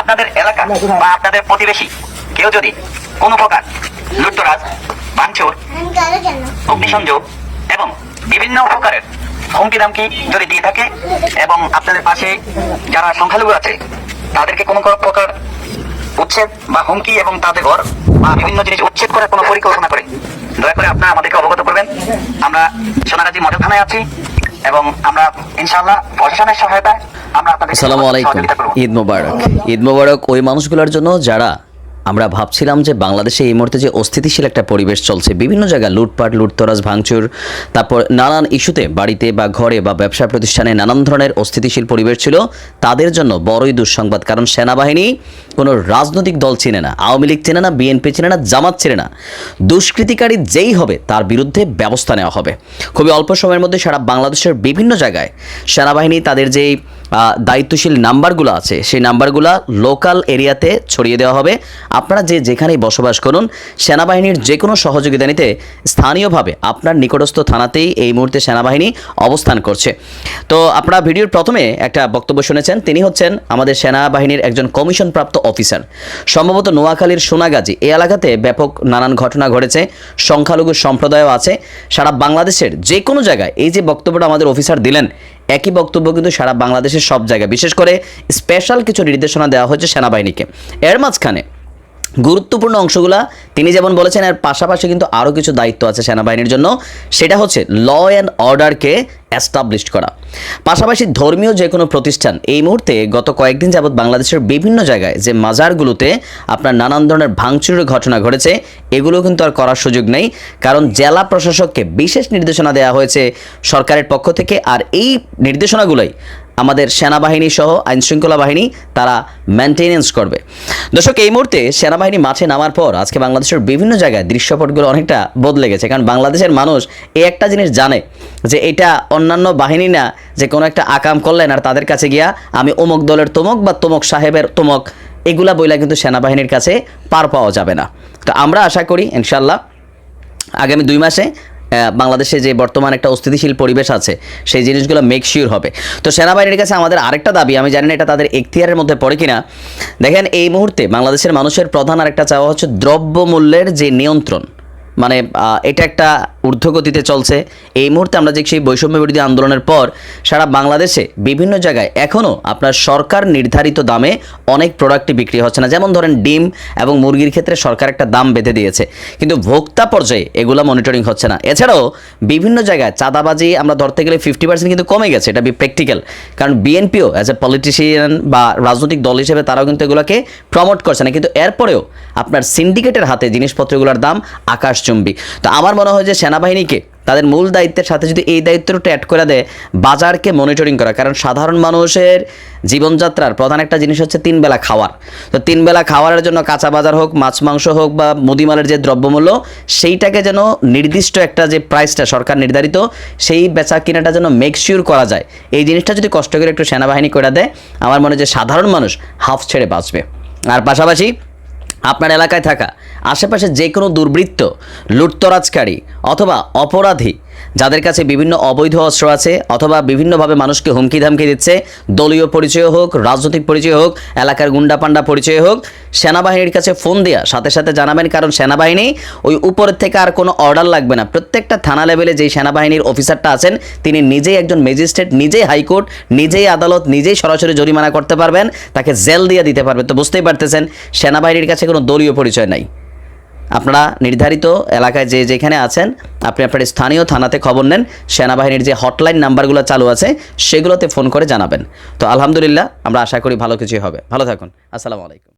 আপনাদের এলাকা বা আপনাদের প্রতিবেশী কেউ যদি কোনো প্রকার লুটতরাজ, ভাঙচুর, অগ্নিসংযোগ এবং বিভিন্ন প্রকারের হুমকি দামকি যদি দিয়ে থাকে এবং আপনাদের পাশে যারা সংখ্যালঘু আছে তাদেরকে কোনো প্রকার উচ্ছেদ বা হুমকি এবং তাদের ঘর বা বিভিন্ন জিনিস উচ্ছেদ করার কোনো পরিকল্পনা করে, দয়া করে আপনারা আমাদেরকে অবগত করবেন। আমরা সোনাগাজী মডেল থানায় আছি এবং আমরা ইনশাআল্লাহ প্রশাসনের সহায়তায় আমরা আপনাদের আসসালামু আলাইকুম। ঈদ মোবারক। ঈদ মোবারক ওই মানুষগুলোর জন্য যারা আমরা ভাবছিলাম যে বাংলাদেশে এই মুহূর্তে যে অস্থিতিশীল একটা পরিবেশ চলছে, বিভিন্ন জায়গায় লুটপাট, লুটতরাজ, ভাঙচুর, তারপর নানান ইস্যুতে বাড়িতে বা ঘরে বা ব্যবসা প্রতিষ্ঠানে নানান ধরনের অস্থিতিশীল পরিবেশ ছিল, তাদের জন্য বড়ই দুঃসংবাদ। কারণ সেনাবাহিনী কোনো রাজনৈতিক দল চেনে না, আওয়ামী লীগ চেনে না, বিএনপি চেনে না, জামাত চেনে না। দুষ্কৃতিকারী যেই হবে তার বিরুদ্ধে ব্যবস্থা নেওয়া হবে। খুবই অল্প সময়ের মধ্যে সারা বাংলাদেশের বিভিন্ন জায়গায় সেনাবাহিনী তাদের যেই দায়িত্বশীল নাম্বারগুলো আছে সেই নাম্বারগুলো লোকাল এরিয়াতে ছড়িয়ে দেওয়া হবে। আপনারা যেখানেই বসবাস করুন, সেনাবাহিনীর যে কোনো সহযোগিতা নিতে স্থানীয়ভাবে আপনার নিকটস্থ থানাতেই এই মুহূর্তে সেনাবাহিনী অবস্থান করছে। তো আপনারা ভিডিওর প্রথমে একটা বক্তব্য শুনেছেন, তিনি হচ্ছেন আমাদের সেনাবাহিনীর একজন কমিশনপ্রাপ্ত অফিসার, সম্ভবত নোয়াখালীর সোনাগাজী এই এলাকাতে ব্যাপক নানান ঘটনা ঘটেছে, সংখ্যালঘু সম্প্রদায়ও আছে। সারা বাংলাদেশের যে কোনো জায়গায় এই যে বক্তব্যটা আমাদের অফিসার দিলেন, একই বক্তব্য কিন্তু সারা বাংলাদেশের সব জায়গায়, বিশেষ করে স্পেশাল কিছু নির্দেশনা দেওয়া হয়েছে সেনাবাহিনীকে। এর মাঝখানে গুরুত্বপূর্ণ অংশগুলা তিনি যেমন বলেছেন, এর পাশাপাশি কিন্তু আরও কিছু দায়িত্ব আছে সেনাবাহিনীর জন্য। সেটা হচ্ছে ল অ্যান্ড অর্ডারকে এস্টাবলিশ করা। পাশাপাশি ধর্মীয় যে কোনো প্রতিষ্ঠান, এই মুহূর্তে গত কয়েকদিন যাবৎ বাংলাদেশের বিভিন্ন জায়গায় যে মাজারগুলোতে আপনার নানান ধরনের ভাঙচুরের ঘটনা ঘটেছে, এগুলো কিন্তু আর করার সুযোগ নেই। কারণ জেলা প্রশাসককে বিশেষ নির্দেশনা দেওয়া হয়েছে সরকারের পক্ষ থেকে, আর এই নির্দেশনাগুলোই আমাদের সেনাবাহিনী সহ আইনশৃঙ্খলা বাহিনী তারা মেনটেনেন্স করবে। দর্শক, এই মুহূর্তে সেনাবাহিনী মাঠে নামার পর আজকে বাংলাদেশের বিভিন্ন জায়গায় দৃশ্যপটগুলো অনেকটা বদলে গেছে। কারণ বাংলাদেশের মানুষ এই একটা জিনিস জানে যে এটা অন্যান্য বাহিনী না, যে কোনো একটা আকাম করলেন আর তাদের কাছে গিয়া আমি অমুক দলের তমুক বা তমুক সাহেবের তমুক এগুলা বইলা কিন্তু সেনাবাহিনীর কাছে পার পাওয়া যাবে না। তো আমরা আশা করি ইনশাল্লাহ আগামী 2 মাসে বাংলাদেশে যে বর্তমান একটা অস্থিতিশীল পরিবেশ আছে সেই জিনিসগুলো মেক শিওর হবে। তো সেনাবাহিনীর কাছে আমাদের আরেকটা দাবি, আমি জানি না এটা তাদের এখতিয়ারের মধ্যে পড়ে কিনা, দেখেন এই মুহূর্তে বাংলাদেশের মানুষের প্রধান আরেকটা চাওয়া হচ্ছে দ্রব্যমূল্যের যে নিয়ন্ত্রণ, মানে এটা একটা ঊর্ধ্বগতিতে চলছে। এই মুহূর্তে আমরা দেখছি বৈষম্য বিরোধী আন্দোলনের পর সারা বাংলাদেশে বিভিন্ন জায়গায় এখনও আপনার সরকার নির্ধারিত দামে অনেক প্রোডাক্টই বিক্রি হচ্ছে না। যেমন ধরেন ডিম এবং মুরগির ক্ষেত্রে সরকার একটা দাম বেঁধে দিয়েছে, কিন্তু ভোক্তা পর্যায়ে এগুলো মনিটরিং হচ্ছে না। এছাড়াও বিভিন্ন জায়গায় চাঁদাবাজি আমরা ধরতে গেলে 50% কিন্তু কমে গেছে, এটা প্র্যাকটিক্যাল। কারণ বিএনপিও অ্যাজ এ পলিটিশিয়ান বা রাজনৈতিক দল হিসেবে তারাও কিন্তু এগুলোকে প্রমোট করছে না, কিন্তু এরপরেও আপনার সিন্ডিকেটের হাতে জিনিসপত্রগুলোর দাম আকাশচুম্বী। তো আমার মনে হয় যে সেনাবাহিনীকে তাদের মূল দায়িত্বের সাথে যদি এই দায়িত্বটা অ্যাড করে দেয় বাজারকে মনিটরিং করা, কারণ সাধারণ মানুষের জীবনযাত্রার প্রধান একটা জিনিস হচ্ছে 3 বেলা খাওয়ার। তো 3 বেলা খাওয়ারের জন্য কাঁচা বাজার হোক, মাছ মাংস হোক বা মুদিমালের যে দ্রব্যমূল্য, সেইটাকে যেন নির্দিষ্ট একটা যে প্রাইসটা সরকার নির্ধারিত, সেই বেচা কিনাটা যেন মেক শিওর করা যায়। এই জিনিসটা যদি কষ্ট করে একটু সেনাবাহিনী করে দেয়, আমার মনে হয় যে সাধারণ মানুষ হাফ ছেড়ে বাঁচবে। আর পাশাপাশি আপনার এলাকায় থাকা আশেপাশে যে কোনো দুর্বৃত্ত, লুটতরাজকারী অথবা অপরাধী যাদের কাছে বিভিন্ন অবৈধ অস্ত্র আছে অথবা বিভিন্নভাবে মানুষকে হুমকি ধামকি দিচ্ছে, দলীয় পরিচয় হোক, রাজনৈতিক পরিচয় হোক, এলাকার গুন্ডাপান্ডা পরিচয় হোক, সেনাবাহিনীর কাছে ফোন দেওয়া সাথে সাথে জানাবেন। কারণ সেনাবাহিনী ওই উপরের থেকে আর কোনো অর্ডার লাগবে না। প্রত্যেকটা থানা লেভেলে যেই সেনাবাহিনীর অফিসারটা আছেন তিনি নিজেই একজন ম্যাজিস্ট্রেট, নিজেই হাইকোর্ট, নিজেই আদালত, নিজেই সরাসরি জরিমানা করতে পারবেন, তাকে জেল দিয়ে দিতে পারবেন। তো বুঝতেই পারতেছেন সেনাবাহিনীর কাছে কোনো দলীয় পরিচয় নাই। আপনারা নির্ধারিত এলাকায় যেখানে আছেন আপনি আপনার স্থানীয় থানাতে খবর নেন, সেনাবাহিনীর যে হটলাইন নাম্বারগুলো চালু আছে সেগুলোতে ফোন করে জানাবেন। তো আলহামদুলিল্লাহ আমরা আশা করি ভালো কিছুই হবে। ভালো থাকুন। আসসালামু আলাইকুম।